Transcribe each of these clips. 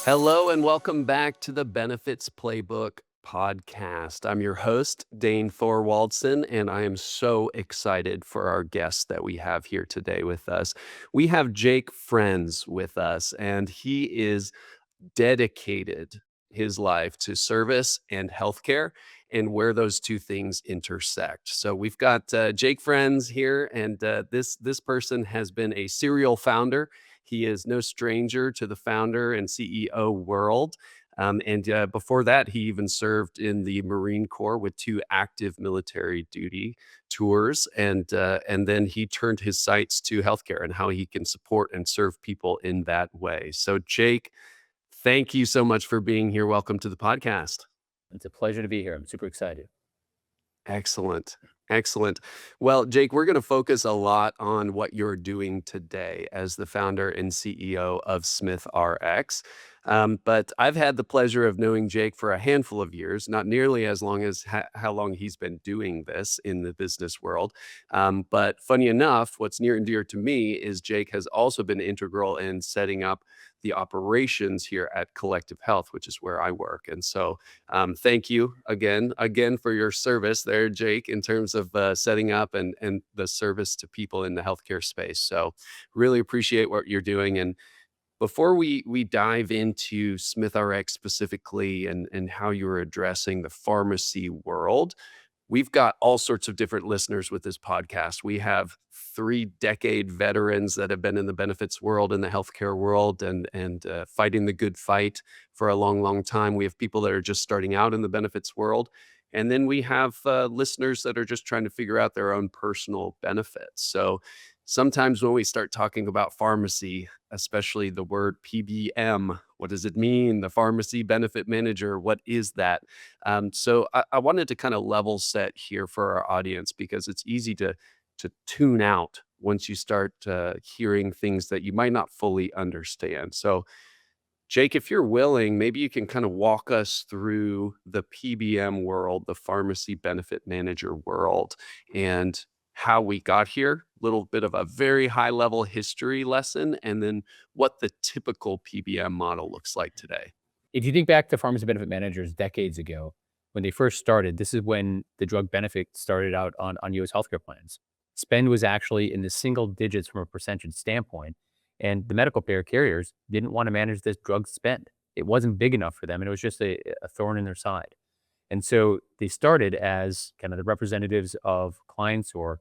Hello and welcome back to the Benefits Playbook podcast. I'm your host, Dane Thorwaldson, and I am so excited for our guest that we have here today with us. We have Jake Frenz with us, and he is dedicated his life to service and healthcare and where those two things intersect. So we've got Jake Frenz here, and this person has been a serial founder. He is no stranger to the founder and CEO world. And before that, he even served in the Marine Corps with 2 active military duty tours, and then he turned his sights to healthcare and how he can support and serve people in that way. So, Jake, thank you so much for being here. Welcome to the podcast. It's a pleasure to be here. I'm super excited. Excellent. Excellent. Well, Jake, we're going to focus a lot on what you're doing today as the founder and CEO of SmithRx. But I've had the pleasure of knowing Jake for a handful of years, not nearly as long as how long he's been doing this in the business world. But funny enough, what's near and dear to me is Jake has also been integral in setting up the operations here at Collective Health, which is where I work. And so thank you again for your service there, Jake, in terms of setting up and the service to people in the healthcare space. So really appreciate what you're doing. And before we dive into SmithRx specifically and how you're addressing the pharmacy world, we've got all sorts of different listeners with this podcast. We have 3-decade veterans that have been in the benefits world, in the healthcare world, and fighting the good fight for a long, long time. We have people that are just starting out in the benefits world, and then we have listeners that are just trying to figure out their own personal benefits. So sometimes when we start talking about pharmacy, especially the word PBM, what does it mean? The pharmacy benefit manager, what is that? So I wanted to kind of level set here for our audience because it's easy to tune out once you start hearing things that you might not fully understand. So, Jake, if you're willing, maybe you can kind of walk us through the PBM world, the pharmacy benefit manager world, and how we got here. Little bit of a very high level history lesson, and then what the typical PBM model looks like today. If you think back to pharmacy benefit managers decades ago, when they first started, this is when the drug benefit started out on US healthcare plans. Spend was actually in the single digits from a percentage standpoint, and the medical payer carriers didn't want to manage this drug spend. It wasn't big enough for them, and it was just a thorn in their side. And so they started as kind of the representatives of clients or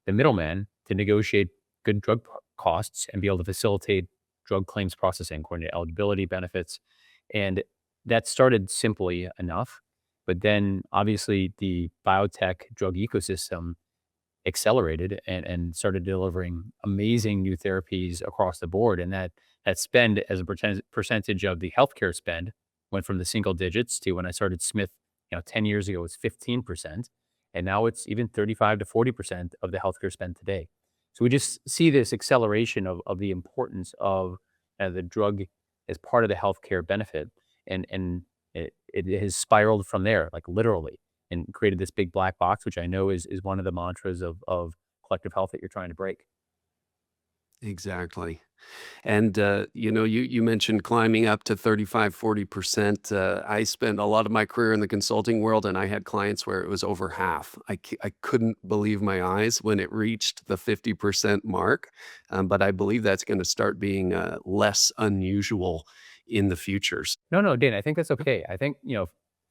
the middleman to negotiate good drug costs and be able to facilitate drug claims processing according to eligibility benefits. And that started simply enough. But then obviously the biotech drug ecosystem accelerated and started delivering amazing new therapies across the board. And that spend as a percentage of the healthcare spend went from the single digits to when I started Smith, 10 years ago, it was 15%. And now it's even 35 to 40% of the healthcare spend today. So we just see this acceleration of the importance of the drug as part of the healthcare benefit. And it has spiraled from there, like literally, and created this big black box, which I know is one of the mantras of collective health that you're trying to break. Exactly. And you mentioned climbing up to 35, 40%. I spent a lot of my career in the consulting world, and I had clients where it was over half. I couldn't believe my eyes when it reached the 50% mark. But I believe that's going to start being less unusual in the futures. No, no, Dan, I think that's okay. I think,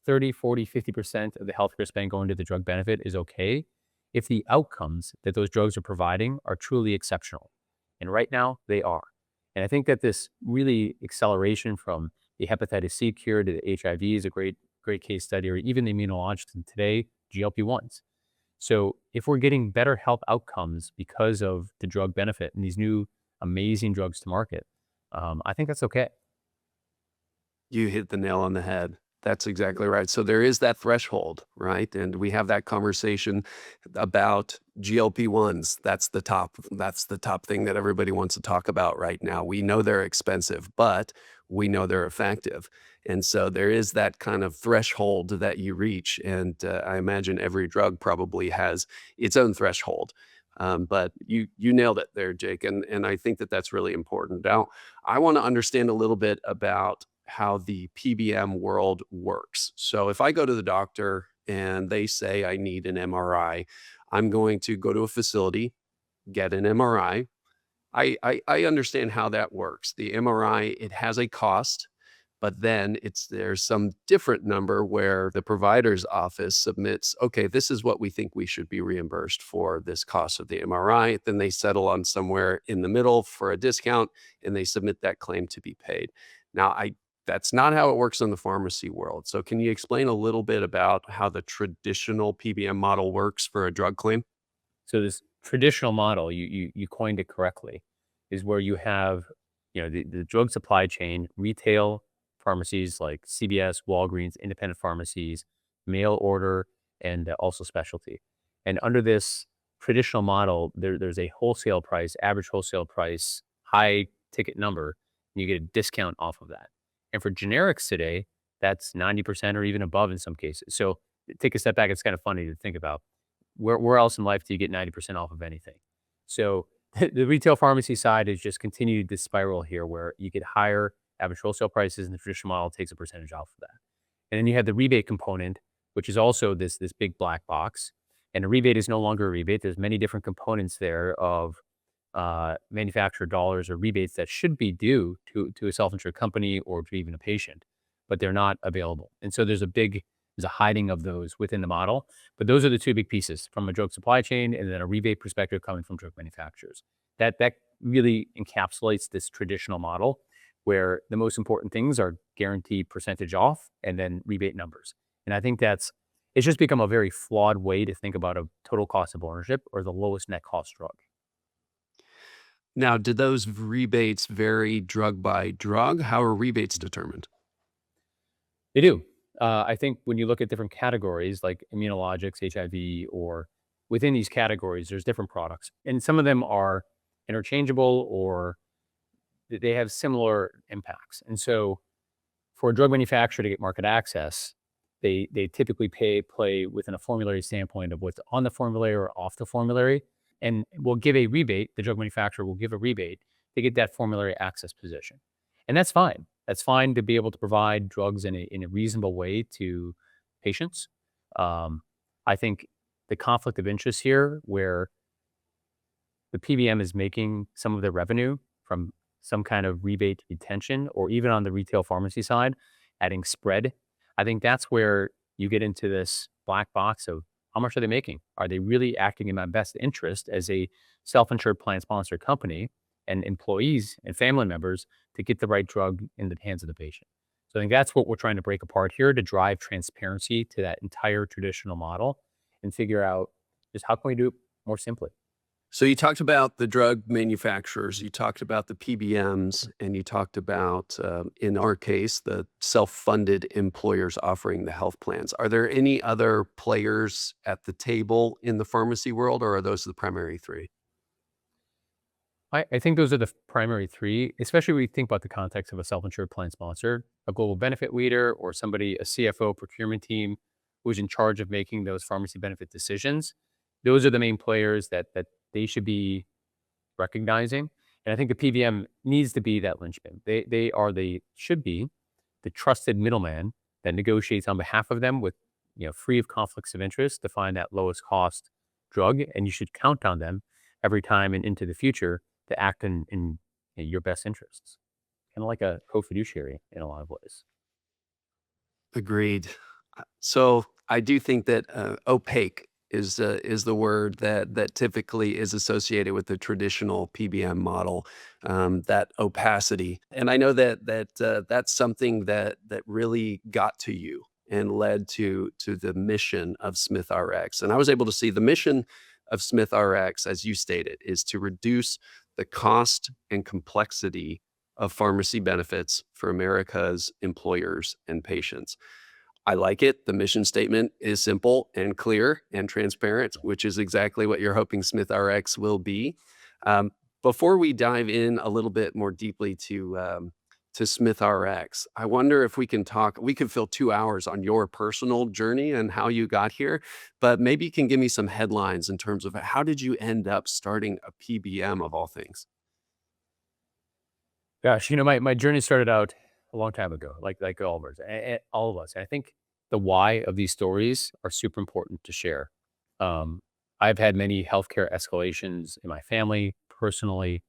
30, 40, 50% of the healthcare spend going to the drug benefit is okay if the outcomes that those drugs are providing are truly exceptional. And right now they are. And I think that this really acceleration from the hepatitis C cure to the HIV is a great case study, or even the immunologics and today, GLP-1s. So if we're getting better health outcomes because of the drug benefit and these new amazing drugs to market, I think that's okay. You hit the nail on the head. That's exactly right. So there is that threshold, right? And we have that conversation about GLP-1s. That's the top thing that everybody wants to talk about right now. We know they're expensive, but we know they're effective. And so there is that kind of threshold that you reach. And I imagine every drug probably has its own threshold. But you nailed it there, Jake. And I think that that's really important. Now, I want to understand a little bit about how the PBM world works. So if I go to the doctor and they say I need an MRI, I'm going to go to a facility, get an MRI. I understand how that works. The MRI, it has a cost, but then there's some different number where the provider's office submits, okay, this is what we think we should be reimbursed for this cost of the MRI. Then they settle on somewhere in the middle for a discount and they submit that claim to be paid. Now, that's not how it works in the pharmacy world. So can you explain a little bit about how the traditional PBM model works for a drug claim? So this traditional model, you coined it correctly, is where you have, the drug supply chain, retail pharmacies like CVS, Walgreens, independent pharmacies, mail order, and also specialty. And under this traditional model, there's a wholesale price, average wholesale price, high ticket number, and you get a discount off of that. And for generics today, that's 90% or even above in some cases. So take a step back. It's kind of funny to think about where else in life do you get 90% off of anything? So the retail pharmacy side has just continued this spiral here where you get higher average wholesale prices and the traditional model takes a percentage off of that. And then you have the rebate component, which is also this big black box. And a rebate is no longer a rebate. There's many different components there of manufacturer dollars or rebates that should be due to a self-insured company or to even a patient, but they're not available. And so there's a hiding of those within the model. But those are the two big pieces from a drug supply chain and then a rebate perspective coming from drug manufacturers. That really encapsulates this traditional model where the most important things are guaranteed percentage off and then rebate numbers. And I think it's just become a very flawed way to think about a total cost of ownership or the lowest net cost drug. Now, do those rebates vary drug by drug? How are rebates determined? They do. I think when you look at different categories like immunologics, HIV, or within these categories, there's different products. And some of them are interchangeable or they have similar impacts. And so for a drug manufacturer to get market access, they typically play within a formulary standpoint of what's on the formulary or off the formulary, and will give a rebate. The drug manufacturer will give a rebate to get that formulary access position, and that's fine. That's fine to be able to provide drugs in a reasonable way to patients. I think the conflict of interest here, where the PBM is making some of their revenue from some kind of rebate retention, or even on the retail pharmacy side, adding spread. I think that's where you get into this black box of how much are they making? Are they really acting in my best interest as a self-insured plan sponsor company and employees and family members to get the right drug in the hands of the patient? So I think that's what we're trying to break apart here to drive transparency to that entire traditional model and figure out just how can we do it more simply. So you talked about the drug manufacturers, you talked about the PBMs, and you talked about, in our case, the self-funded employers offering the health plans. Are there any other players at the table in the pharmacy world, or are those the primary three? I think those are the primary three, especially when you think about the context of a self-insured plan sponsor, a global benefit leader, or somebody, a CFO procurement team who's in charge of making those pharmacy benefit decisions. Those are the main players that they should be recognizing. And I think the PBM needs to be that linchpin. They should be the trusted middleman that negotiates on behalf of them with, free of conflicts of interest to find that lowest cost drug. And you should count on them every time and into the future to act in your best interests. Kind of like a co-fiduciary in a lot of ways. Agreed. So I do think that opaque is the word that typically is associated with the traditional PBM model, that opacity. And I know that's something that really got to you and led to the mission of SmithRx. And I was able to see the mission of SmithRx, as you stated, is to reduce the cost and complexity of pharmacy benefits for America's employers and patients. I like it. The mission statement is simple and clear and transparent, which is exactly what you're hoping SmithRx will be. Before we dive in a little bit more deeply to SmithRx, I wonder if we can talk. We could fill 2 hours on your personal journey and how you got here, but maybe you can give me some headlines in terms of how did you end up starting a PBM of all things? Gosh, my journey started out. a long time ago, like all of us, all of us. And I think the why of these stories are super important to share. Um, I've had many healthcare escalations in my family, personally,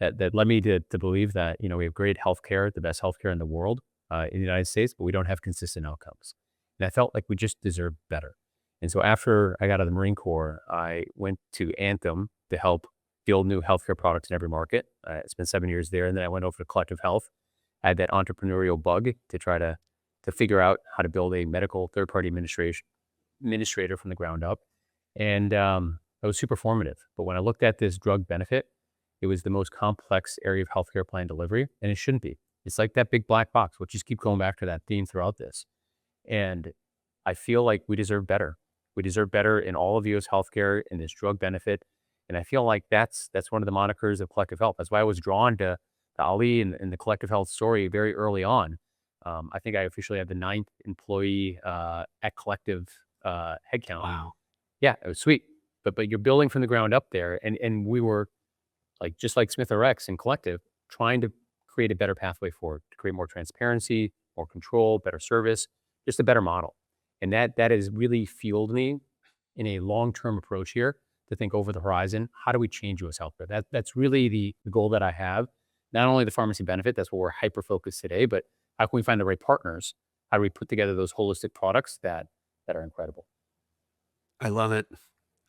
that led me to believe that, we have great healthcare, the best healthcare in the world, in the United States, but we don't have consistent outcomes. And I felt like we just deserved better. And so after I got out of the Marine Corps, I went to Anthem to help build new healthcare products in every market. I spent 7 years there, and then I went over to Collective Health. I had that entrepreneurial bug to try to figure out how to build a medical third-party administrator from the ground up. And it was super formative. But when I looked at this drug benefit, it was the most complex area of healthcare plan delivery, and it shouldn't be. It's like that big black box. We'll just keep going back to that theme throughout this. And I feel like we deserve better. We deserve better in all of U.S. healthcare in this drug benefit. And I feel like that's one of the monikers of Collective Health. That's why I was drawn to Ali and the Collective Health story very early on. I think I officially had the ninth employee at Collective headcount. Wow. Yeah, it was sweet. But you're building from the ground up there, and we were like just like SmithRx and Collective, trying to create a better pathway forward to create more transparency, more control, better service, just a better model. And that has really fueled me in a long-term approach here to think over the horizon. How do we change U.S. healthcare? That's really the goal that I have. Not only the pharmacy benefit, that's where we're hyper focused today, but how can we find the right partners? How do we put together those holistic products that are incredible? I love it.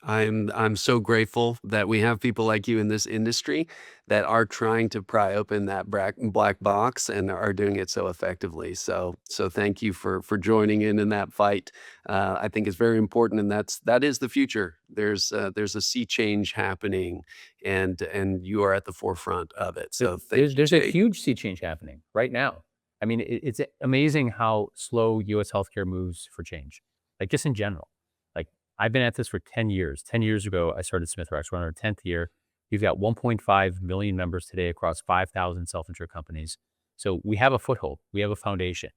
I'm so grateful that we have people like you in this industry that are trying to pry open that black box and are doing it so effectively. So thank you for joining in that fight. I think it's very important, and that is the future. There's a sea change happening, and you are at the forefront of it. So thank you, There's a Jake. huge sea change happening right now. I mean, it's amazing how slow U.S. healthcare moves for change, like just in general. Like I've been at this for 10 years. 10 years ago, I started SmithRx. We're on our 10th year. We've got 1.5 million members today across 5,000 self-insured companies. So we have a foothold. We have a foundation.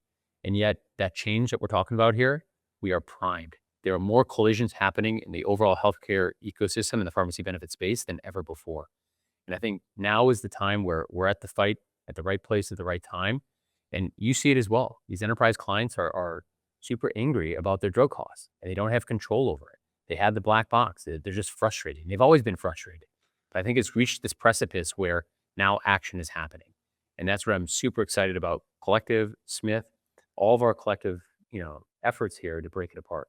And yet that change that we're talking about here, we are primed. There are more collisions happening in the overall healthcare ecosystem in the pharmacy benefit space than ever before. And I think now is the time where we're at the fight at the right place at the right time. And you see it as well. These enterprise clients are super angry about their drug costs, and they don't have control over it. They have the black box. They're just frustrated. They've always been frustrated. But I think it's reached this precipice where now action is happening. And that's what I'm super excited about. Collective, Smith, all of our collective, efforts here to break it apart.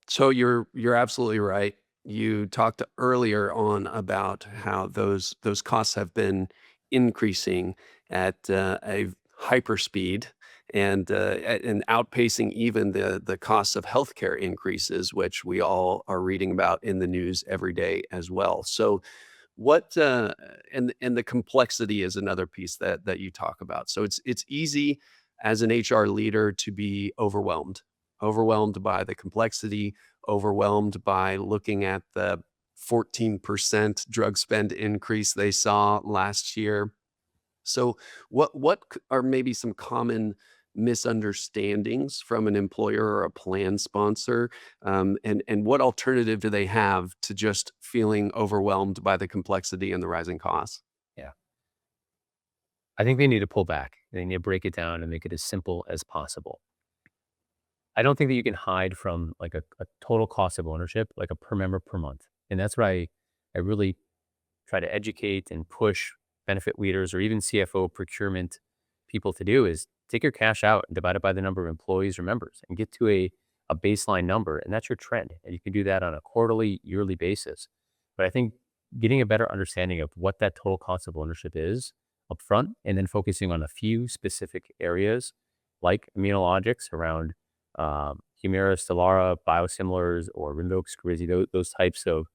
So you're absolutely right. You talked earlier on about how those costs have been increasing at a hyper speed and outpacing even the costs of healthcare increases, which we all are reading about in the news every day as well. So what and the complexity is another piece that you talk about. So it's easy as an HR leader to be overwhelmed by the complexity, overwhelmed by looking at the 14% drug spend increase they saw last year. So what are maybe some common misunderstandings from an employer or a plan sponsor? And what alternative do they have to just feeling overwhelmed by the complexity and the rising costs? Yeah. I think they need to pull back. They need to break it down and make it as simple as possible. I don't think that you can hide from like a total cost of ownership, like a per member per month. And that's what I really try to educate and push benefit leaders or even CFO procurement people to do is take your cash out and divide it by the number of employees or members and get to a baseline number. And that's your trend. And you can do that on a quarterly, yearly basis. But I think getting a better understanding of what that total cost of ownership is upfront and then focusing on a few specific areas like immunologics around Humira, Stelara, biosimilars, or Rinvoq, Skyrizi, those types of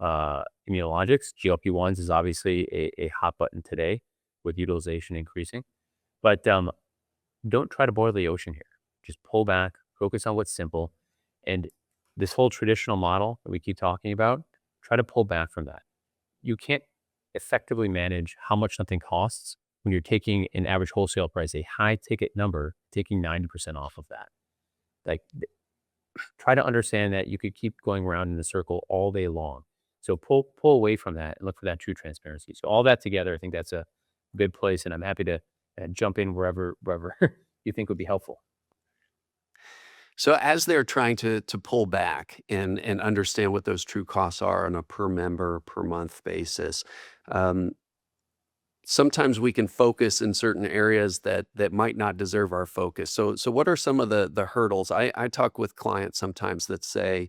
immunologics. GLP-1s is obviously a hot button today with utilization increasing. But don't try to boil the ocean here. Just pull back, focus on what's simple. And this whole traditional model that we keep talking about, try to pull back from that. You can't effectively manage how much something costs when you're taking an average wholesale price, a high ticket number, taking 90% off of that. Like, try to understand that you could keep going around in the circle all day long. So pull away from that and look for that true transparency. So all that together, I think that's good place, and I'm happy to jump in wherever you think would be helpful. So as they're trying to pull back and understand what those true costs are on a per member, per month basis, um, sometimes we can focus in certain areas that might not deserve our focus. So what are some of the hurdles? I talk with clients sometimes that say,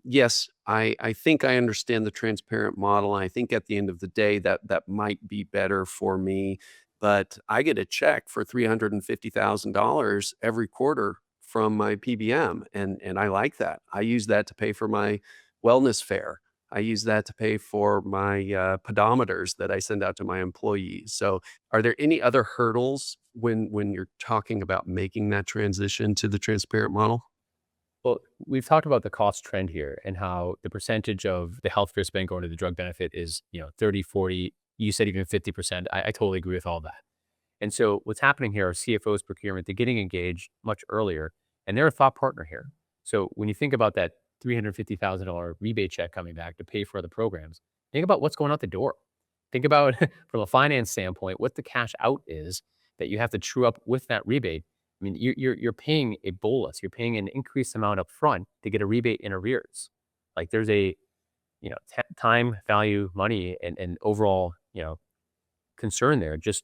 yes, I think I understand the transparent model. And I think at the end of the day that might be better for me, but I get a check for $350,000 every quarter from my PBM, and I like that. I use that to pay for my wellness fare. I use that to pay for my, pedometers that I send out to my employees. So, are there any other hurdles when you're talking about making that transition to the transparent model? Well, we've talked about the cost trend here and how the percentage of the healthcare spend going to the drug benefit is, 30, 40. You said even 50%. I totally agree with all that. And so what's happening here are CFOs, procurement, they're getting engaged much earlier, and they're a thought partner here. So when you think about that $350,000 rebate check coming back to pay for the programs, think about what's going out the door. Think about from a finance standpoint, what the cash out is that you have to true up with that rebate. I mean, you're paying a bolus, you're paying an increased amount up front to get a rebate in arrears. Like there's a time, value, money, and overall concern there. Just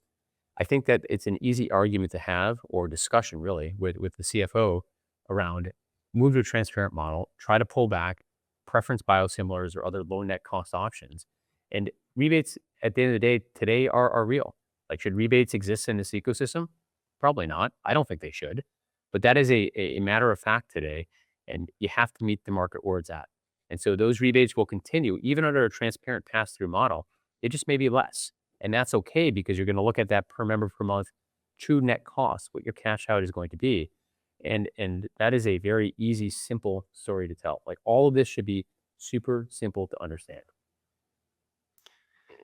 I think that it's an easy argument to have or discussion really with the CFO around move to a transparent model, try to pull back, preference biosimilars or other low net cost options. And rebates at the end of the day today are real. Like should rebates exist in this ecosystem? Probably not. I don't think they should. But that is a matter of fact today. And you have to meet the market where it's at. And so those rebates will continue even under a transparent pass through model. It just may be less. And that's okay because you're going to look at that per member per month true net cost, what your cash out is going to be. And that is a very easy, simple story to tell. Like all of this should be super simple to understand.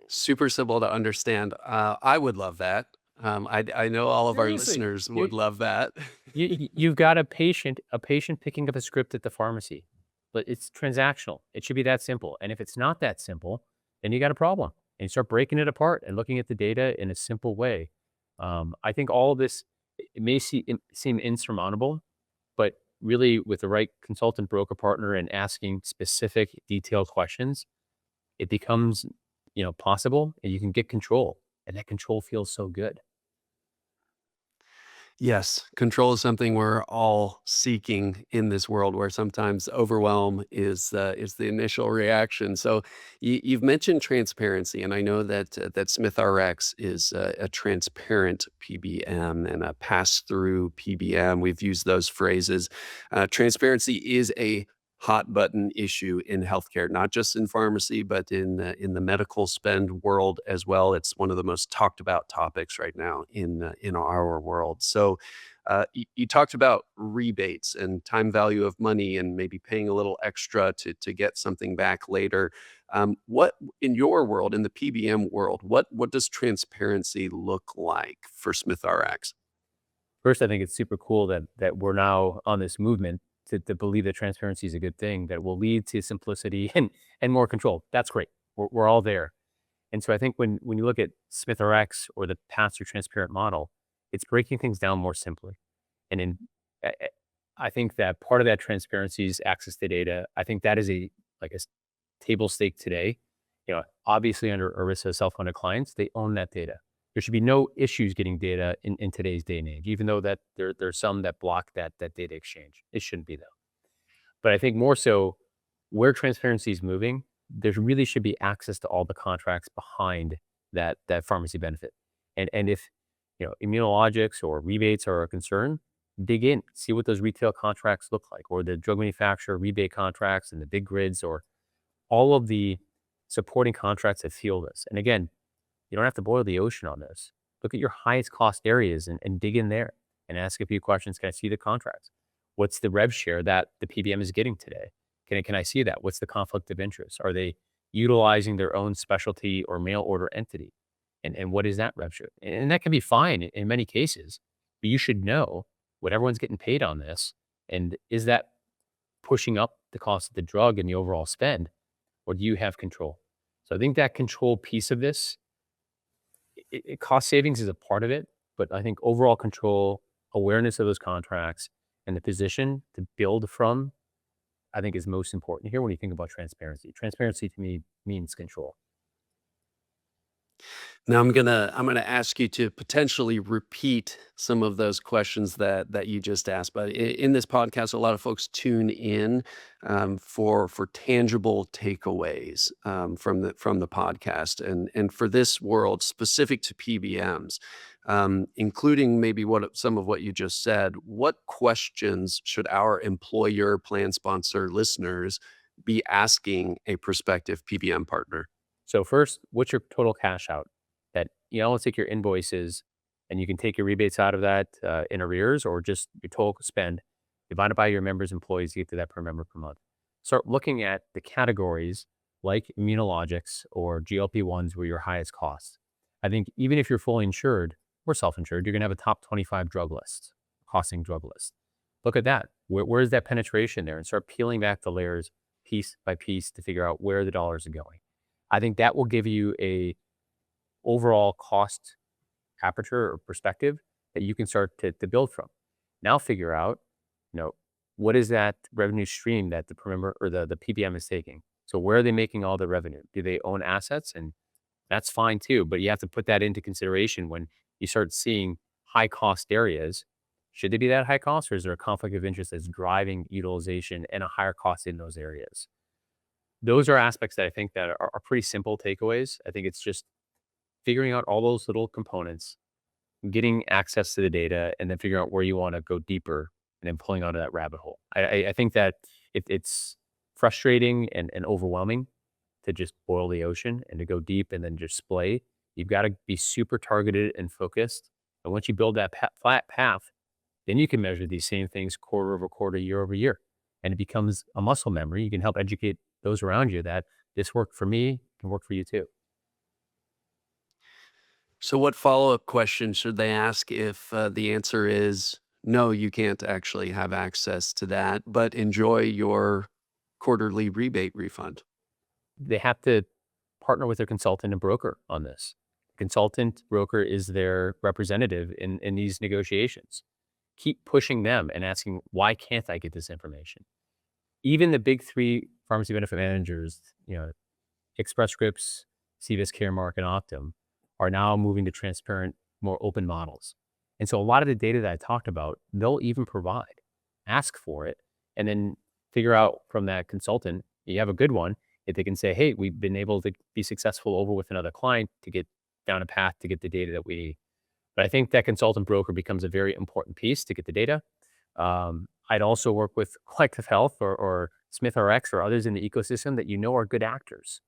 Super simple to understand. I would love that. I know all of our Seriously. listeners You would love that. you've got a patient picking up a script at the pharmacy, but it's transactional. It should be that simple. And if it's not that simple, then you got a problem. And you start breaking it apart and looking at the data in a simple way. I think all of this it may seem insurmountable, but really with the right consultant broker partner and asking specific detailed questions, it becomes possible and you can get control. And that control feels so good. Yes, control is something we're all seeking in this world where sometimes overwhelm is the initial reaction. So you've mentioned transparency, and I know that SmithRx is a transparent PBM and a pass-through PBM. We've used those phrases. Transparency is a hot button issue in healthcare, not just in pharmacy, but in the medical spend world as well. It's one of the most talked about topics right now in our world. So, you talked about rebates and time value of money, and maybe paying a little extra to get something back later. What in your world, in the PBM world, what does transparency look like for SmithRx? First, I think it's super cool that we're now on this movement to believe that transparency is a good thing that will lead to simplicity and more control. That's great. We're all there. And so I think when you look at SmithRx or the path through transparent model, it's breaking things down more simply. And I think that part of that transparency is access to data. I think that is a table stake today. Obviously under ERISA self-funded clients, they own that data. There should be no issues getting data in today's day and age, even though that there's some that block that data exchange. It shouldn't be though. But I think more so where transparency is moving, there really should be access to all the contracts behind that pharmacy benefit. And if immunologics or rebates are a concern, dig in, see what those retail contracts look like, or the drug manufacturer rebate contracts and the big grids, or all of the supporting contracts that fuel this. And again, you don't have to boil the ocean on this. Look at your highest cost areas and dig in there and ask a few questions. Can I see the contracts? What's the rev share that the PBM is getting today? Can I see that? What's the conflict of interest? Are they utilizing their own specialty or mail order entity? And what is that rev share? And that can be fine in many cases, but you should know what everyone's getting paid on this. And is that pushing up the cost of the drug and the overall spend, or do you have control? So I think that control piece of this Cost savings is a part of it, but I think overall control, awareness of those contracts, and the position to build from, I think is most important here when you think about transparency. Transparency to me means control. Now I'm gonna ask you to potentially repeat some of those questions that you just asked. But in this podcast, a lot of folks tune in for tangible takeaways from the podcast, and for this world specific to PBMs, including maybe what some of what you just said. What questions should our employer plan sponsor listeners be asking a prospective PBM partner? So first, what's your total cash out? That, let's take your invoices and you can take your rebates out of that in arrears or just your total spend, divide it by your members' employees, you get to that per member per month. Start looking at the categories like immunologics or GLP-1s were your highest costs. I think even if you're fully insured or self-insured, you're going to have a top 25 drug list, costing drug list. Look at that. Where's that penetration there? And start peeling back the layers piece by piece to figure out where the dollars are going. I think that will give you a overall cost aperture or perspective that you can start to build from. Now figure out, you know, what is that revenue stream that the per member or the PBM is taking? So where are they making all the revenue? Do they own assets? And that's fine too, but you have to put that into consideration when you start seeing high cost areas. Should they be that high cost, or is there a conflict of interest that's driving utilization and a higher cost in those areas? Those are aspects that I think that are pretty simple takeaways. I think it's just figuring out all those little components, getting access to the data, and then figuring out where you want to go deeper and then pulling onto that rabbit hole. I think that it's frustrating and overwhelming to just boil the ocean and to go deep and then just splay. You've got to be super targeted and focused. And once you build that flat path, then you can measure these same things quarter over quarter, year over year. And it becomes a muscle memory. You can help educate those around you that this worked for me, can work for you too. So, what follow-up question should they ask if the answer is no, you can't actually have access to that, but enjoy your quarterly rebate refund? They have to partner with their consultant and broker on this. Consultant broker is their representative in these negotiations. Keep pushing them and asking, why can't I get this information? Even the big three pharmacy benefit managers, Express Scripts, CVS Caremark, and Optum are now moving to transparent, more open models. And so a lot of the data that I talked about, they'll even provide, ask for it, and then figure out from that consultant, you have a good one, if they can say, hey, we've been able to be successful over with another client to get down a path to get the data that we need. But I think that consultant broker becomes a very important piece to get the data. I'd also work with Collective Health or SmithRx or others in the ecosystem that are good actors.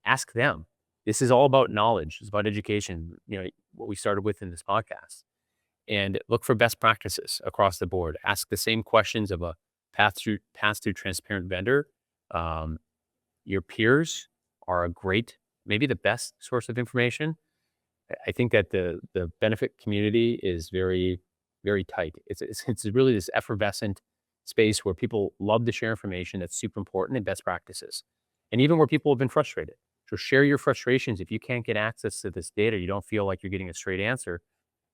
Ask them. This is all about knowledge. It's about education, what we started with in this podcast. And look for best practices across the board. Ask the same questions of a pass through transparent vendor. Your peers are a great, maybe the best source of information. I think that the benefit community is very, very tight. It's really this effervescent space where people love to share information that's super important and best practices. And even where people have been frustrated. So share your frustrations. If you can't get access to this data, you don't feel like you're getting a straight answer,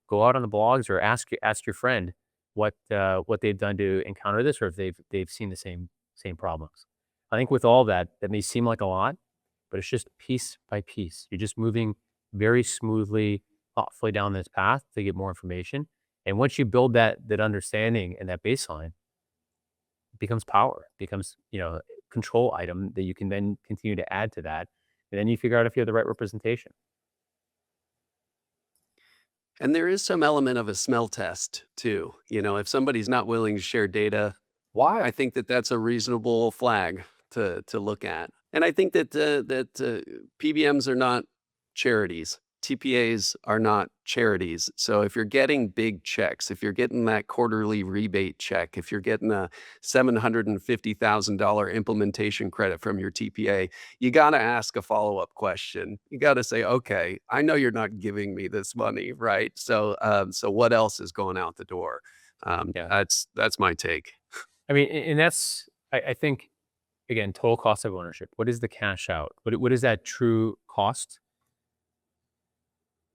go out on the blogs or ask your friend what they've done to encounter this, or if they've seen the same problems. I think with all that may seem like a lot, but it's just piece by piece. You're just moving very smoothly, thoughtfully down this path to get more information. And once you build that understanding and that baseline, it becomes power, it becomes, control item that you can then continue to add to that. And then you figure out if you have the right representation. And there is some element of a smell test too. If somebody's not willing to share data, Why? I think that that's a reasonable flag to look at. And I think that PBMs are not charities. TPAs are not charities. So if you're getting big checks, if you're getting that quarterly rebate check, if you're getting a $750,000 implementation credit from your TPA, you got to ask a follow-up question. You got to say, okay, I know you're not giving me this money, right? So what else is going out the door? Yeah. That's my take. I mean, and that's, I think, again, total cost of ownership. What is the cash out? What is that true cost?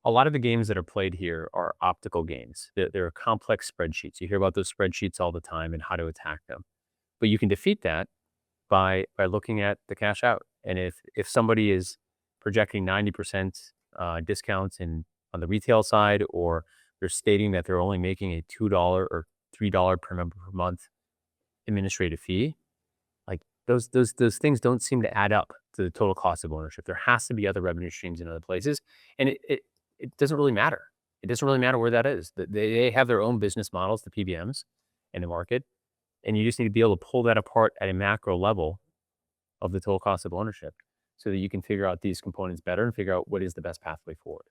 A lot of the games that are played here are optical games. They're complex spreadsheets. You hear about those spreadsheets all the time and how to attack them. But you can defeat that by looking at the cash out. And if somebody is projecting 90% discounts in on the retail side, or they're stating that they're only making a $2 or $3 per member per month administrative fee, like those things don't seem to add up to the total cost of ownership. There has to be other revenue streams in other places, and it doesn't really matter. It doesn't really matter where that is. They have their own business models, the PBMs, in the market, and you just need to be able to pull that apart at a macro level of the total cost of ownership, so that you can figure out these components better and figure out what is the best pathway forward.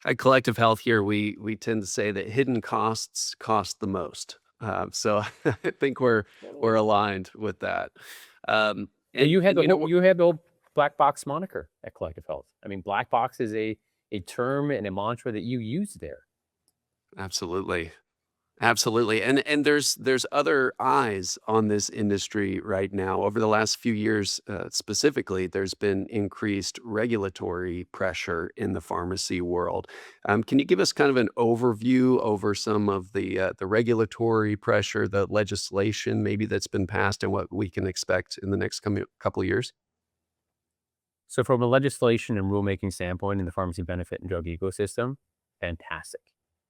At Collective Health here, we tend to say that hidden costs cost the most. So I think we're aligned with that. Well, And and you had the old black box moniker at Collective Health. I mean, black box is a term and a mantra that you use there. absolutely. Absolutely, and there's other eyes on this industry right now. Over the last few years, specifically, there's been increased regulatory pressure in the pharmacy world. Can you give us kind of an overview over some of the regulatory pressure, the legislation maybe that's been passed, and what we can expect in the next coming couple of years? So from a legislation and rulemaking standpoint in the pharmacy benefit and drug ecosystem, fantastic.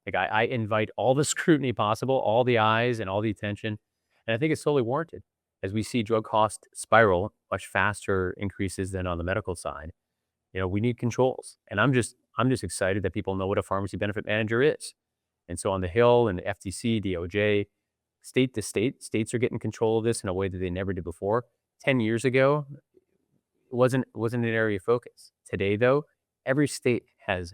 Like I invite all the scrutiny possible, all the eyes and all the attention. And I think it's totally warranted as we see drug cost spiral much faster increases than on the medical side. We need controls. And I'm just excited that people know what a pharmacy benefit manager is. And so on the Hill and the FTC, DOJ, state to state, states are getting control of this in a way that they never did before. 10 years ago, it wasn't an area of focus. Today, though, every state has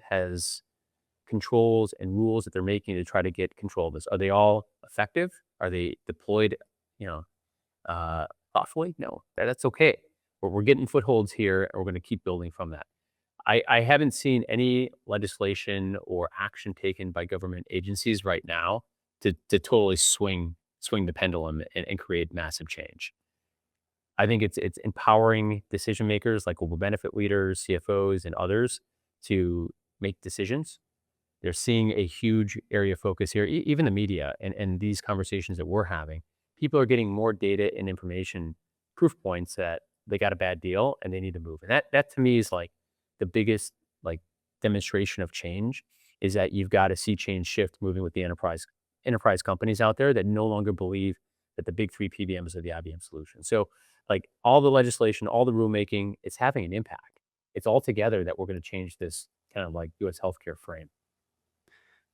controls and rules that they're making to try to get control of this. Are they all effective? Are they deployed, you know, thoughtfully? No, that's okay. But we're getting footholds here, and we're going to keep building from that. I haven't seen any legislation or action taken by government agencies right now to totally swing the pendulum and create massive change. I think it's empowering decision makers like global benefit leaders, CFOs, and others to make decisions. They're seeing a huge area of focus here, even the media and these conversations that we're having. People are getting more data and information, proof points that they got a bad deal and they need to move. And that to me is like the biggest like demonstration of change, is that you've got to see change shift moving with the enterprise companies out there that no longer believe that the big three PBMs are the IBM solution. So like all the legislation, all the rulemaking, it's having an impact. It's all together that we're going to change this kind of like US healthcare frame.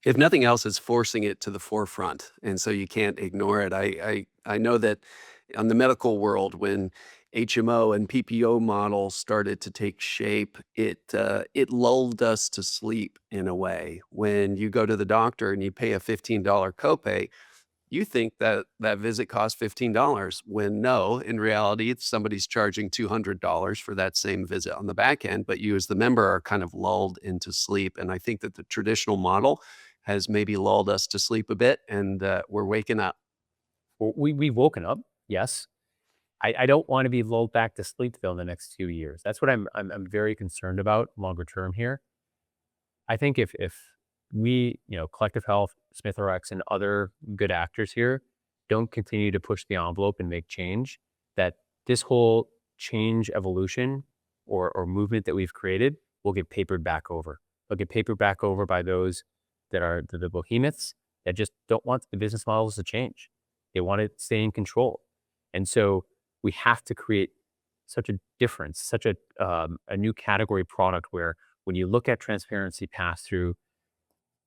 If nothing else, it's forcing it to the forefront, and so you can't ignore it. I know that on the medical world, when HMO and PPO models started to take shape, it lulled us to sleep in a way. When you go to the doctor and you pay a $15 copay, you think that that visit costs $15 when no, in reality, somebody's charging $200 for that same visit on the back end, but you as the member are kind of lulled into sleep. And I think that the traditional model has maybe lulled us to sleep a bit, and we're waking up. We've woken up, yes. I don't want to be lulled back to sleep though in the next few years. That's what I'm very concerned about longer term here. I think if we, Collective Health, SmithRx, and other good actors here don't continue to push the envelope and make change, that this whole change evolution or movement that we've created will get papered back over. They'll get papered back over by those that are the behemoths that just don't want the business models to change. They want to stay in control. And so we have to create such a difference, such a new category product where when you look at transparency pass through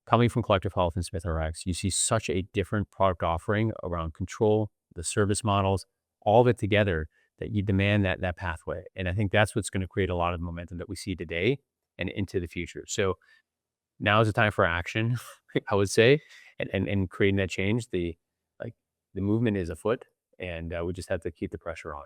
coming from Collective Health and SmithRx, you see such a different product offering around control, the service models, all of it together, that you demand that pathway. And I think that's what's going to create a lot of the momentum that we see today and into the future. So now is the time for action, I would say, and creating that change. The movement is afoot, and we just have to keep the pressure on.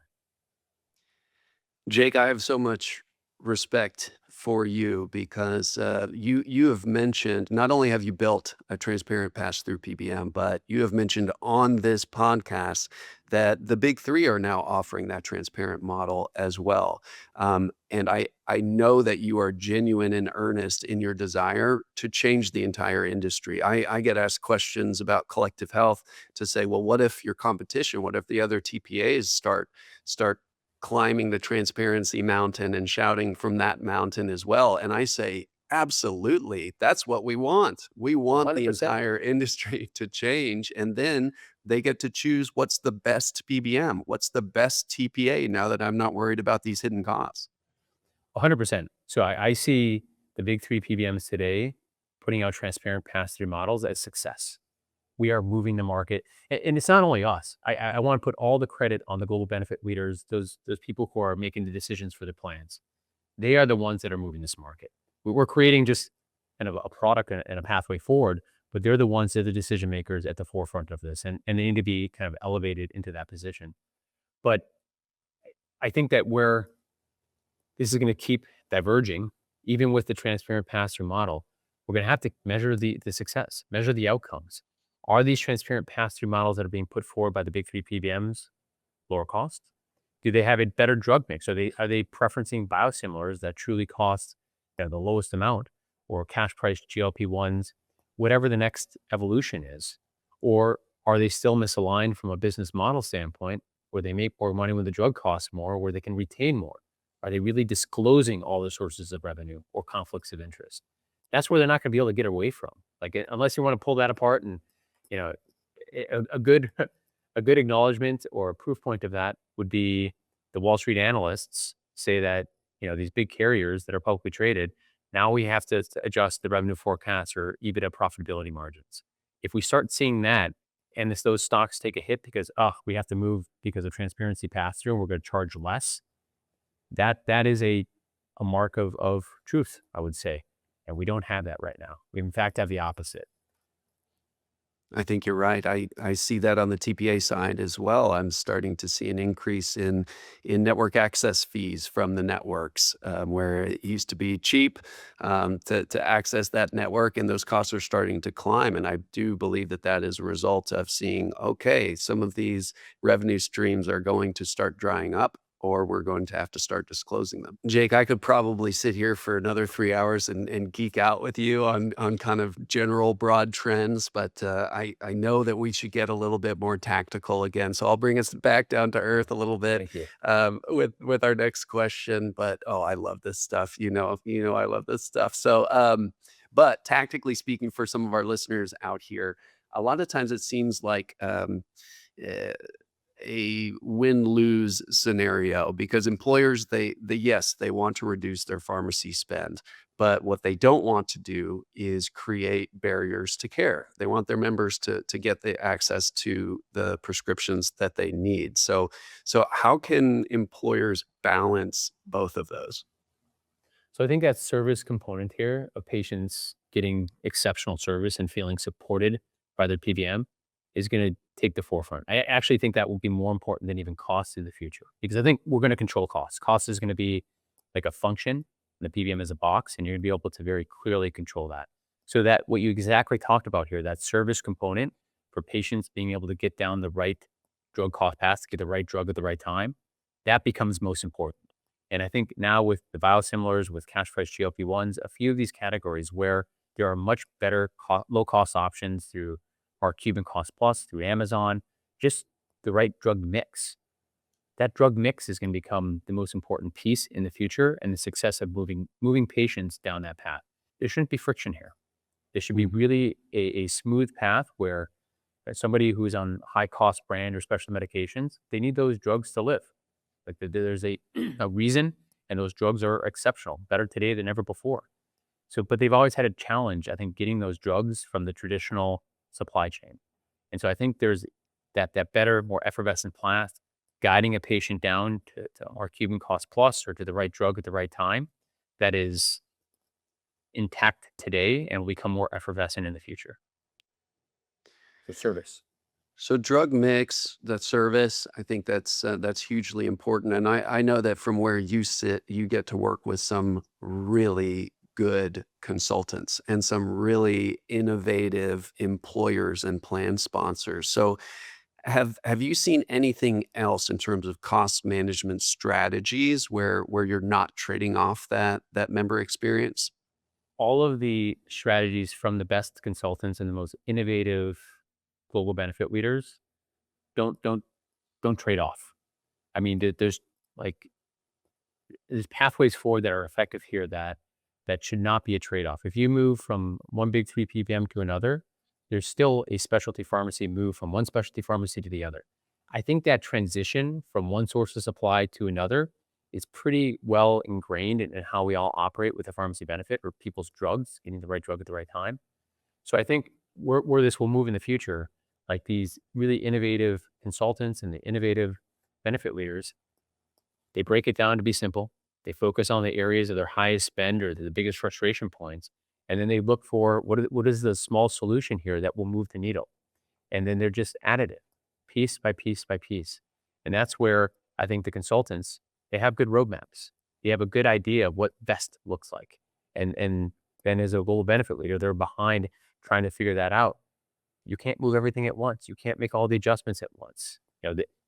Jake, I have so much respect for you because you have mentioned, not only have you built a transparent pass through PBM, but you have mentioned on this podcast that the big three are now offering that transparent model as well. And I know that you are genuine and earnest in your desire to change the entire industry. I get asked questions about collective health to say, well, what if your competition, what if the other TPAs start climbing the transparency mountain and shouting from that mountain as well? And I say, absolutely. That's what we want. We want the 100%. entire industry to change. And then they get to choose what's the best PBM, what's the best TPA now that I'm not worried about these hidden costs. 100%. So I see the big three PBMs today putting out transparent pass-through models as success. We are moving the market, and it's not only us. I want to put all the credit on the global benefit leaders, those people who are making the decisions for the plans. They are the ones that are moving this market. We're creating just kind of a product and a pathway forward, but they're the ones that are the decision makers at the forefront of this, and they need to be kind of elevated into that position. But I think that where this is going to keep diverging, even with the transparent pass-through model, we're going to have to measure the success, measure the outcomes. Are these transparent pass-through models that are being put forward by the big three PBMs lower cost? Do they have a better drug mix? Are they preferencing biosimilars that truly cost, the lowest amount, or cash price GLP-1s, whatever the next evolution is? Or are they still misaligned from a business model standpoint where they make more money when the drug costs more, where they can retain more? Are they really disclosing all the sources of revenue or conflicts of interest? That's where they're not going to be able to get away from. Like, unless you want to pull that apart, and you know, a good a good acknowledgement or a proof point of that would be the Wall Street analysts say that, these big carriers that are publicly traded, now we have to adjust the revenue forecasts or EBITDA profitability margins. If we start seeing that, and those stocks take a hit because, we have to move because of transparency pass through and we're going to charge less, that is a mark of truth, I would say. And we don't have that right now. We in fact have the opposite. I think you're right. I see that on the TPA side as well. I'm starting to see an increase in network access fees from the networks, where it used to be cheap to access that network, and those costs are starting to climb. And I do believe that that is a result of seeing, okay, some of these revenue streams are going to start drying up, or we're going to have to start disclosing them. Jake, I could probably sit here for another 3 hours and geek out with you on kind of general broad trends, but I know that we should get a little bit more tactical again. So I'll bring us back down to earth a little bit Thank you. with our next question. But oh, I love this stuff. I love this stuff. So, but tactically speaking, for some of our listeners out here, a lot of times it seems like eh, a win-lose scenario because employers, yes, they want to reduce their pharmacy spend, but what they don't want to do is create barriers to care. They want their members to get the access to the prescriptions that they need. So how can employers balance both of those? So I think that service component here of patients getting exceptional service and feeling supported by their PBM is going to take the forefront. I actually think that will be more important than even cost in the future, because I think we're going to control costs. Cost is going to be like a function, and the PBM is a box, and you're going to be able to very clearly control that. So that what you exactly talked about here, that service component for patients being able to get down the right drug cost path, to get the right drug at the right time, that becomes most important. And I think now with the biosimilars, with cash price GLP-1s, a few of these categories where there are much better low cost options through our Cuban Cost Plus, through Amazon, just the right drug mix. That drug mix is going to become the most important piece in the future and the success of moving patients down that path. There shouldn't be friction here. There should be Mm. really a smooth path where somebody who's on high cost brand or special medications, they need those drugs to live. Like there's a a reason, and those drugs are exceptional, better today than ever before. So, but they've always had a challenge, I think, getting those drugs from the traditional supply chain. And so I think there's that better, more effervescent path guiding a patient down to our Cuban Cost Plus or to the right drug at the right time that is intact today and will become more effervescent in the future. So service. So drug mix, the service, I think that's hugely important, and I know that from where you sit, you get to work with some really good consultants and some really innovative employers and plan sponsors. So have you seen anything else in terms of cost management strategies where you're not trading off that member experience? All of the strategies from the best consultants and the most innovative global benefit leaders don't don't don't trade off. I mean, like there's pathways forward that are effective here that should not be a trade-off. If you move from one big three PBM to another, there's still a specialty pharmacy move from one specialty pharmacy to the other. I think that transition from one source of supply to another is pretty well ingrained in how we all operate with a pharmacy benefit or people's drugs, getting the right drug at the right time. So I think where this will move in the future, like these really innovative consultants and the innovative benefit leaders, they break it down to be simple. They focus on the areas of their highest spend or the biggest frustration points, and then they look for what is the small solution here that will move the needle, and then they're just additive, piece by piece by piece, and that's where I think the consultants, they have good roadmaps. They have a good idea of what best looks like, and then as a global benefit leader, they're behind trying to figure that out. You can't move everything at once. You can't make all the adjustments at once.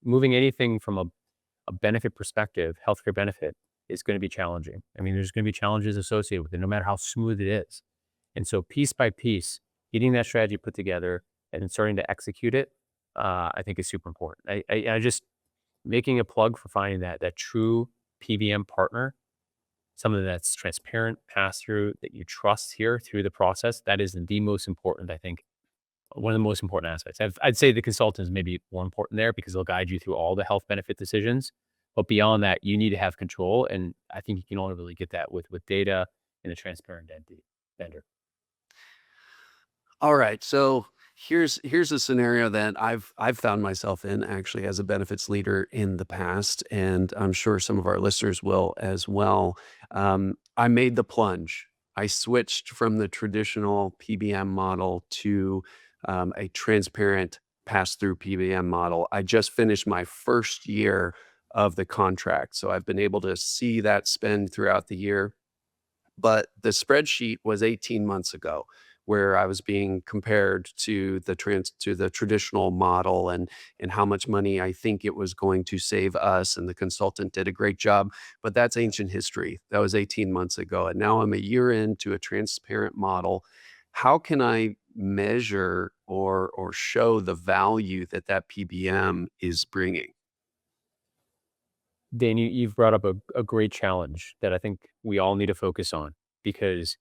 Moving anything from a benefit perspective, healthcare benefit, is going to be challenging. I mean, there's going to be challenges associated with it, no matter how smooth it is. And so, piece by piece, getting that strategy put together and then starting to execute it, I think is super important. I just making a plug for finding that true PBM partner, something that's transparent, pass through, that you trust here through the process. That is the most important, I think, one of the most important aspects. I'd say the consultant is maybe more important there because they'll guide you through all the health benefit decisions. But beyond that, you need to have control, and I think you can only really get that with data and a transparent vendor. All right. So here's a scenario that I've found myself in actually as a benefits leader in the past, and I'm sure some of our listeners will as well. I made the plunge. I switched from the traditional PBM model to a transparent pass-through PBM model. I just finished my first year of the contract, so I've been able to see that spend throughout the year, but the spreadsheet was 18 months ago where I was being compared to the traditional model and how much money I think it was going to save us, and the consultant did a great job, but that's ancient history. That was 18 months ago, and now I'm a year into a transparent model. How can I measure or show the value that that PBM is bringing? Dan, you've brought up a great challenge that I think we all need to focus on because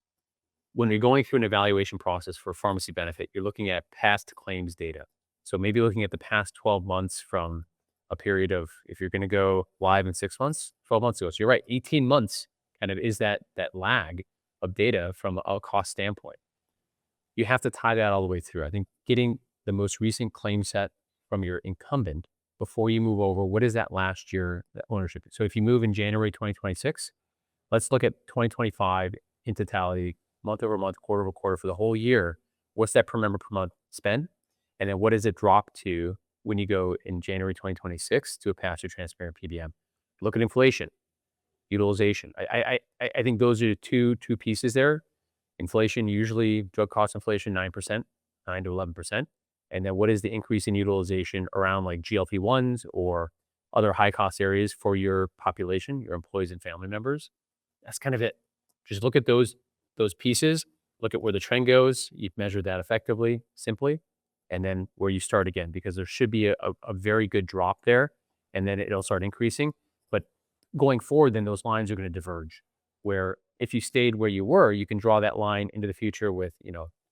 when you're going through an evaluation process for pharmacy benefit, you're looking at past claims data. So maybe looking at the past 12 months from a period of, if you're going to go live in 6 months, 12 months ago. So you're right, 18 months kind of is that lag of data from a cost standpoint. You have to tie that all the way through. I think getting the most recent claim set from your incumbent before you move over, what is that last year that ownership? So if you move in January 2026, let's look at 2025 in totality, month over month, quarter over quarter for the whole year. What's that per member per month spend? And then what does it drop to when you go in January 2026 to a pass-through transparent PBM? Look at inflation, utilization. I think those are the two pieces there. Inflation, usually drug cost inflation, 9%, 9 to 11%. And then what is the increase in utilization around like GLP-1s or other high cost areas for your population, your employees and family members? That's kind of it. Just look at those pieces, look at where the trend goes. You've measured that effectively, simply, and then where you start again, because there should be a very good drop there, and then it'll start increasing. But going forward, then those lines are going to diverge. Where if you stayed where you were, you can draw that line into the future with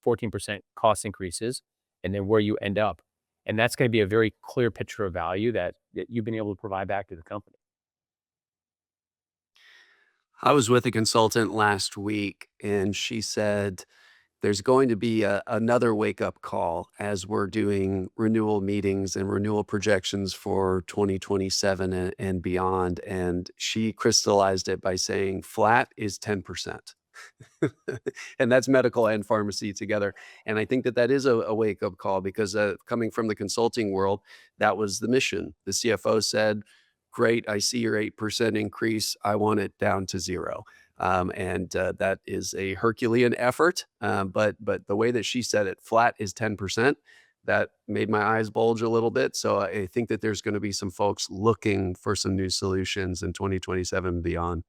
14% cost increases, and then where you end up, and that's going to be a very clear picture of value that you've been able to provide back to the company. I was with a consultant last week, and she said there's going to be another wake up call as we're doing renewal meetings and renewal projections for 2027 and beyond. And she crystallized it by saying flat is 10%. And that's medical and pharmacy together. And I think that that is a wake-up call because, coming from the consulting world, that was the mission. The CFO said, "Great, I see your 8% increase. I want it down to 0." And that is a Herculean effort, but the way that she said it, flat is 10%, that made my eyes bulge a little bit. So I think that there's gonna be some folks looking for some new solutions in 2027 and beyond.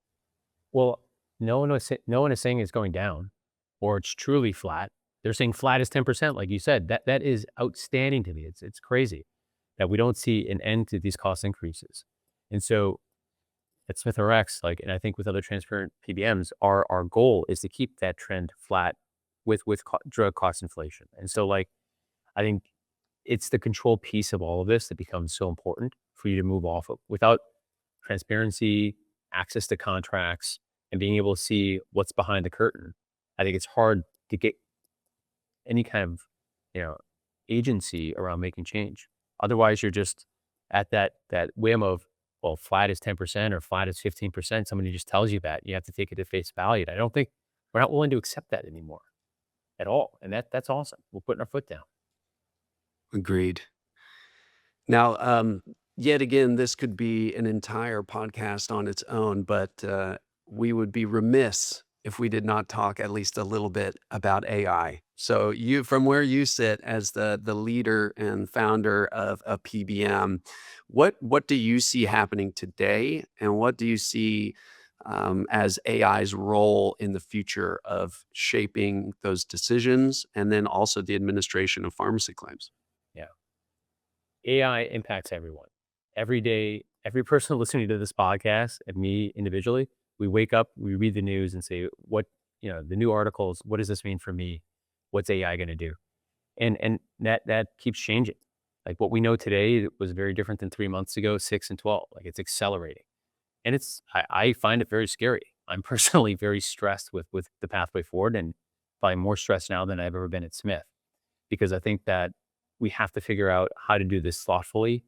Well, no one is saying it's going down or it's truly flat. They're saying flat is 10%, like you said. That is outstanding to me. It's crazy that we don't see an end to these cost increases. And so at SmithRx, like, and I think with other transparent PBMs, our goal is to keep that trend flat with drug cost inflation. And so, like, I think it's the control piece of all of this that becomes so important for you to move off of. Without transparency, access to contracts, and being able to see what's behind the curtain, I think it's hard to get any kind of, you know, agency around making change. Otherwise, you're just at that whim of, well, flat is 10% or flat is 15%. Somebody just tells you that. You have to take it at face value. And I don't think we're not willing to accept that anymore at all. And that's awesome. We're putting our foot down. Agreed. Now, yet again, this could be an entire podcast on its own, but we would be remiss if we did not talk at least a little bit about AI. So, you, from where you sit as the leader and founder of a PBM, what do you see happening today, and what do you see as AI's role in the future of shaping those decisions, and then also the administration of pharmacy claims? Yeah. AI impacts everyone. Every day, every person listening to this podcast and me individually, we wake up, we read the news and say, what, the new articles, what does this mean for me? What's AI going to do? And that keeps changing. Like what we know today was very different than 3 months ago, 6 and 12. Like it's accelerating. And I find it very scary. I'm personally very stressed with the pathway forward and probably more stressed now than I've ever been at Smith because I think that we have to figure out how to do this thoughtfully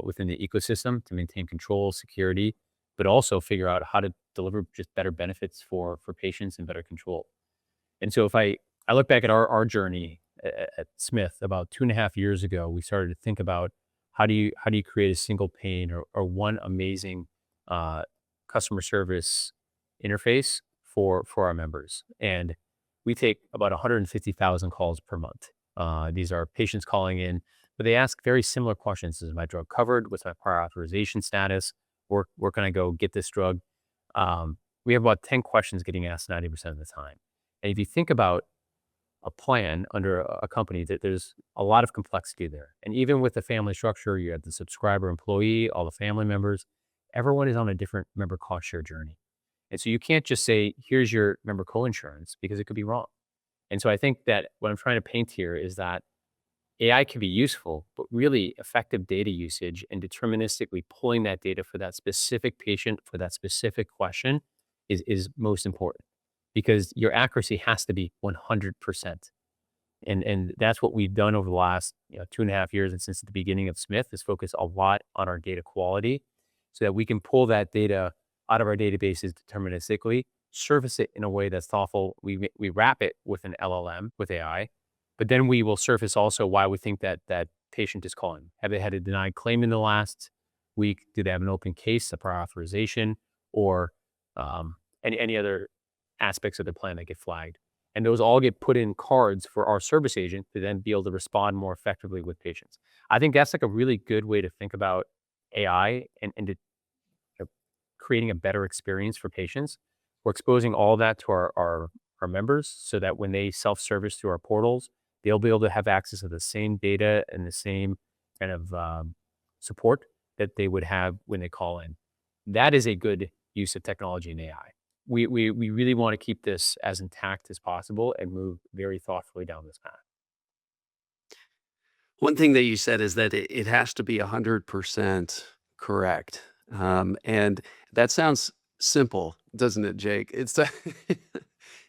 within the ecosystem to maintain control, security, but also figure out how to deliver just better benefits for patients and better control. And so if I look back at our journey at Smith about 2.5 years ago, we started to think about how do you create a single pane or one amazing uh, customer service interface for our members. And we take about 150,000 calls per month. These are patients calling in, but they ask very similar questions. Is my drug covered? What's my prior authorization status? Where can I go get this drug? We have about 10 questions getting asked 90% of the time. And if you think about a plan under a company, that there's a lot of complexity there. And even with the family structure, you have the subscriber employee, all the family members, everyone is on a different member cost share journey. And so you can't just say, here's your member co-insurance because it could be wrong. And so I think that what I'm trying to paint here is that AI can be useful, but really effective data usage and deterministically pulling that data for that specific patient for that specific question is most important because your accuracy has to be 100%. And that's what we've done over the last 2.5 years and since the beginning of Smith is focus a lot on our data quality so that we can pull that data out of our databases deterministically, surface it in a way that's thoughtful. We wrap it with an LLM with AI, but then we will surface also why we think that that patient is calling. Have they had a denied claim in the last week? Do they have an open case, a prior authorization, or any other aspects of the plan that get flagged? And those all get put in cards for our service agent to then be able to respond more effectively with patients. I think that's like a really good way to think about AI and to creating a better experience for patients. We're exposing all that to our members so that when they self-service through our portals, they'll be able to have access to the same data and the same kind of support that they would have when they call in. That is a good use of technology and AI. We really want to keep this as intact as possible and move very thoughtfully down this path. One thing that you said is that it has to be 100% correct. And that sounds simple, doesn't it, Jake? It's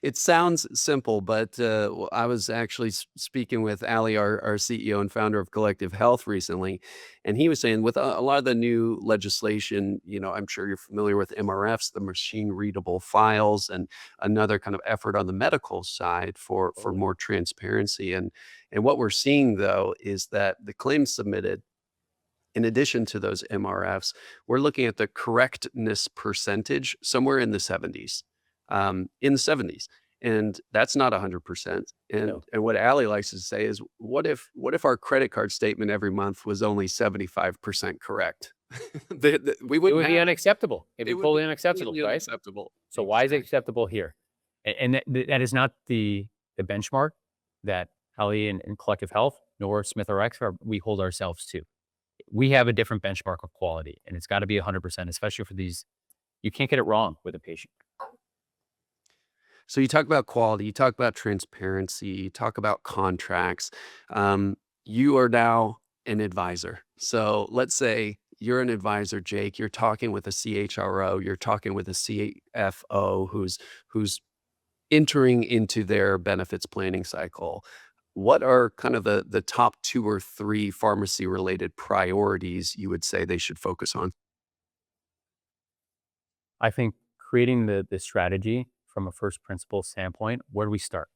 It sounds simple, but, I was actually speaking with Ali, our CEO and founder of Collective Health recently, and he was saying with a lot of the new legislation, I'm sure you're familiar with MRFs, the machine readable files, and another kind of effort on the medical side for Totally. more transparency, and what we're seeing, though, is that the claims submitted in addition to those MRFs, we're looking at the correctness percentage somewhere in the 70s, and that's not 100%. No, And what Allie likes to say is, what if our credit card statement every month was only 75% correct? We it wouldn't would be have unacceptable. It'd it be would be totally unacceptable, completely right? unacceptable. So why is it Exactly. acceptable here? And that is not the benchmark that Ali and Collective Health nor SmithRx we hold ourselves to. We have a different benchmark of quality, and it's got to be 100%, especially for these. You can't get it wrong with a patient. So you talk about quality, you talk about transparency, you talk about contracts. You are now an advisor. So let's say you're an advisor, Jake. You're talking with a CHRO, you're talking with a CFO who's entering into their benefits planning cycle. What are kind of the top 2 or 3 pharmacy related priorities you would say they should focus on? I think creating the strategy from a first principle standpoint, where do we start?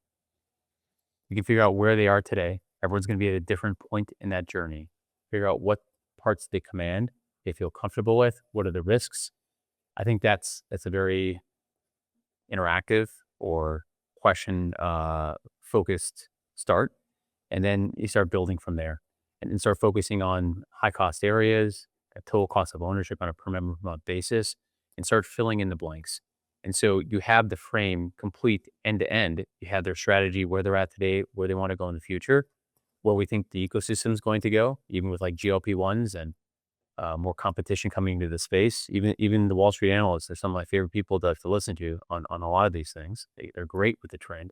We can figure out where they are today. Everyone's going to be at a different point in that journey. Figure out what parts they command, they feel comfortable with. What are the risks? I think that's a very interactive or question focused start, and then you start building from there, and then start focusing on high cost areas, a total cost of ownership on a per member per month basis, and start filling in the blanks. And so you have the frame complete end to end. You have their strategy, where they're at today, where they want to go in the future, where we think the ecosystem is going to go, even with like GLP-1s and more competition coming into the space. Even the Wall Street analysts, they're some of my favorite people to listen to on a lot of these things. They're great with the trend.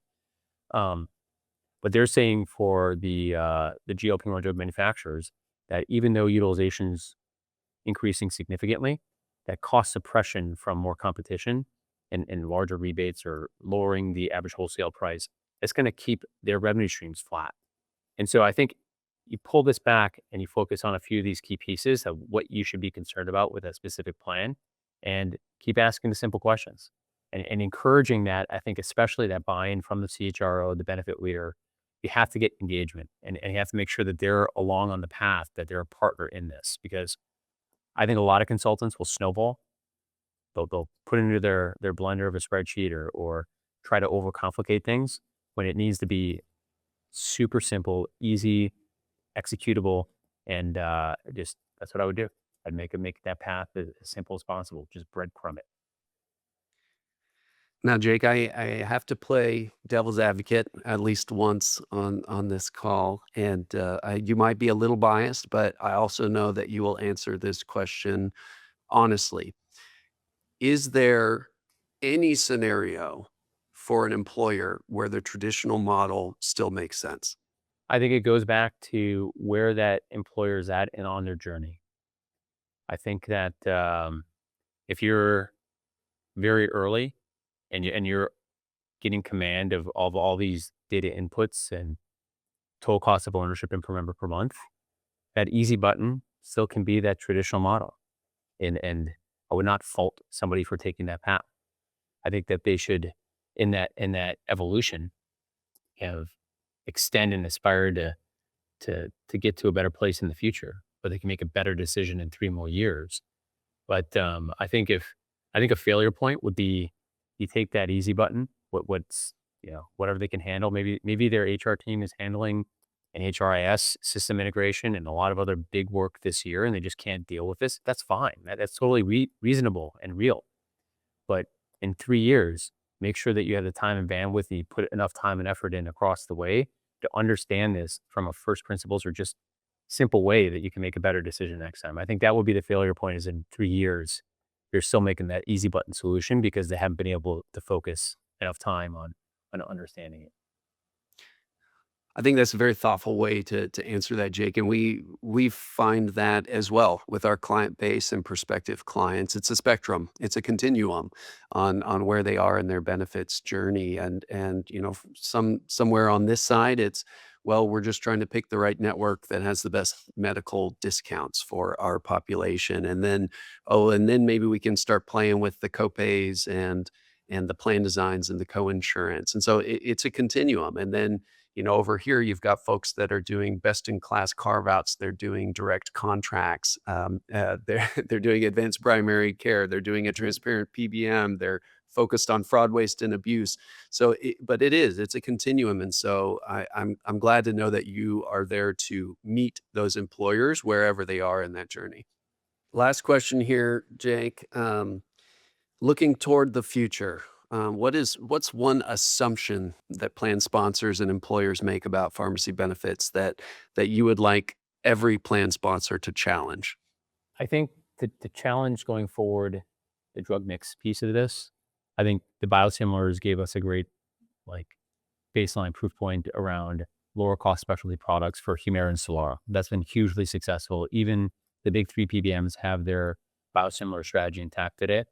Um, but they're saying for the GLP-1 drug manufacturers that even though utilization's increasing significantly, that cost suppression from more competition and larger rebates or lowering the average wholesale price, it's going to keep their revenue streams flat. And so I think you pull this back and you focus on a few of these key pieces of what you should be concerned about with a specific plan and keep asking the simple questions and encouraging that. I think, especially that buy in from the CHRO, the benefit leader, you have to get engagement and you have to make sure that they're along on the path, that they're a partner in this. Because I think a lot of consultants will snowball. They'll put into their blender of a spreadsheet or try to overcomplicate things when it needs to be super simple, easy, executable, and just that's what I would do. I'd make that path as simple as possible. Just breadcrumb it. Now, Jake, I have to play devil's advocate at least once on this call, and you might be a little biased, but I also know that you will answer this question honestly. Is there any scenario for an employer where the traditional model still makes sense? I think it goes back to where that employer is at and on their journey. I think that if you're very early and you're getting command of all these data inputs and total cost of ownership and per member per month, that easy button still can be that traditional model. And I would not fault somebody for taking that path. I think that they should, in that evolution, have extend and aspire to get to a better place in the future, where they can make a better decision in 3 more years. But I think a failure point would be you take that easy button, what's whatever they can handle. Maybe their HR team is handling an HRIS system integration and a lot of other big work this year, and they just can't deal with this. That's fine. That's totally reasonable and real. But in 3 years, make sure that you have the time and bandwidth and you put enough time and effort in across the way to understand this from a first principles or just simple way that you can make a better decision next time. I think that would be the failure point is in 3 years, you're still making that easy button solution because they haven't been able to focus enough time on understanding it. I think that's a very thoughtful way to answer that, Jake, and we find that as well with our client base and prospective clients. It's a spectrum, it's a continuum on where they are in their benefits journey, and somewhere on this side, it's well, we're just trying to pick the right network that has the best medical discounts for our population, and then maybe we can start playing with the copays and the plan designs and the co-insurance, and so it's a continuum, and then over here, you've got folks that are doing best in class carve outs. They're doing direct contracts. They're doing advanced primary care. They're doing a transparent PBM. They're focused on fraud, waste, and abuse. But it's a continuum, and so I'm glad to know that you are there to meet those employers wherever they are in that journey. Last question here, Jake. Looking toward the future, what's one assumption that plan sponsors and employers make about pharmacy benefits that you would like every plan sponsor to challenge? I think the challenge going forward, the drug mix piece of this, I think the biosimilars gave us a great like baseline proof point around lower cost specialty products for Humira and Solara. That's been hugely successful. Even the big three PBMs have their biosimilar strategy intact today.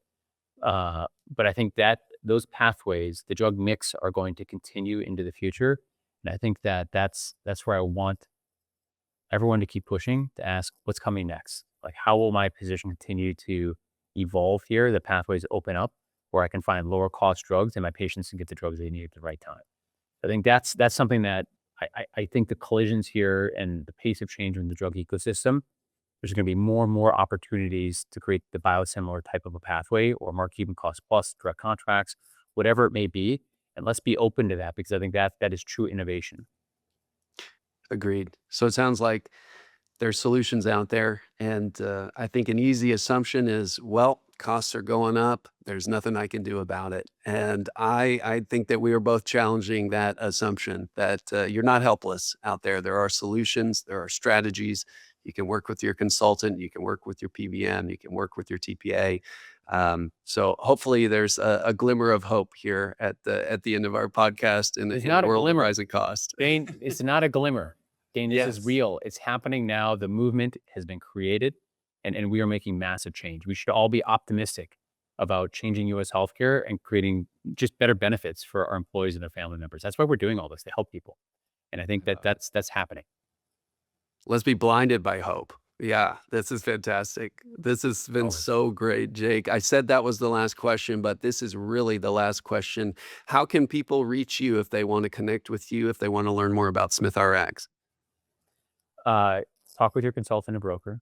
But I think that those pathways, the drug mix, are going to continue into the future, and I think that that's where I want everyone to keep pushing to ask what's coming next. Like, how will my position continue to evolve here? The pathways open up where I can find lower cost drugs and my patients can get the drugs they need at the right time. I think that's something that I think the collisions here and the pace of change in the drug ecosystem, there's going to be more and more opportunities to create the biosimilar type of a pathway or market even cost plus direct contracts, whatever it may be. And let's be open to that because I think that is true innovation. Agreed. So it sounds like there's solutions out there, and I think an easy assumption is, well, costs are going up. There's nothing I can do about it, and I think that we are both challenging that assumption that you're not helpless out there. There are solutions. There are strategies. You can work with your consultant. You can work with your PBM. You can work with your TPA. So hopefully, there's a glimmer of hope here at the end of our podcast It's in a not a world of glimmer. rising cost. Dane, it's not a glimmer. Dane, this is Yes. real. It's happening now. The movement has been created and we are making massive change. We should all be optimistic about changing US healthcare and creating just better benefits for our employees and their family members. That's why we're doing all this to help people. And I think that that's happening. Let's be blinded by hope. Yeah, this is fantastic. This has been Always. so great, Jake. I said that was the last question, but this is really the last question. How can people reach you if they want to connect with you, if they want to learn more about SmithRx? Uh, Talk with your consultant and broker.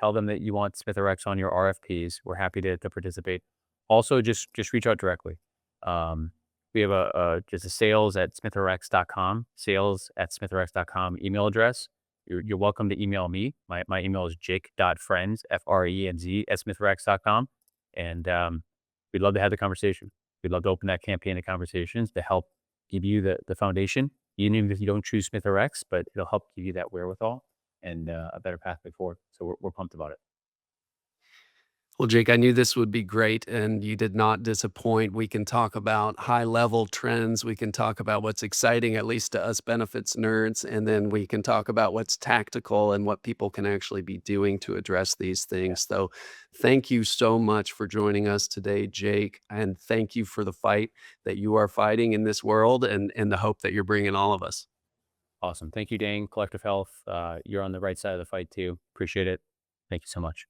Tell them that you want SmithRx on your RFPs. We're happy to participate. Also, just reach out directly. We have just a sales@smithRx.com, sales@smithRx.com email address. You're welcome to email me. My email is jake.frenz, FRENZ, @smithRx.com. And we'd love to have the conversation. We'd love to open that campaign of conversations to help give you the foundation, even if you don't choose SmithRx, but it'll help give you that wherewithal and a better pathway forward. So we're pumped about it. Well, Jake, I knew this would be great, and you did not disappoint. We can talk about high level trends. We can talk about what's exciting, at least to us benefits nerds, and then we can talk about what's tactical and what people can actually be doing to address these Yeah. things. So, thank you so much for joining us today, Jake, and thank you for the fight that you are fighting in this world and the hope that you're bringing all of us. Awesome. Thank you, Dane. Collective Health. You're on the right side of the fight too. Appreciate it. Thank you so much.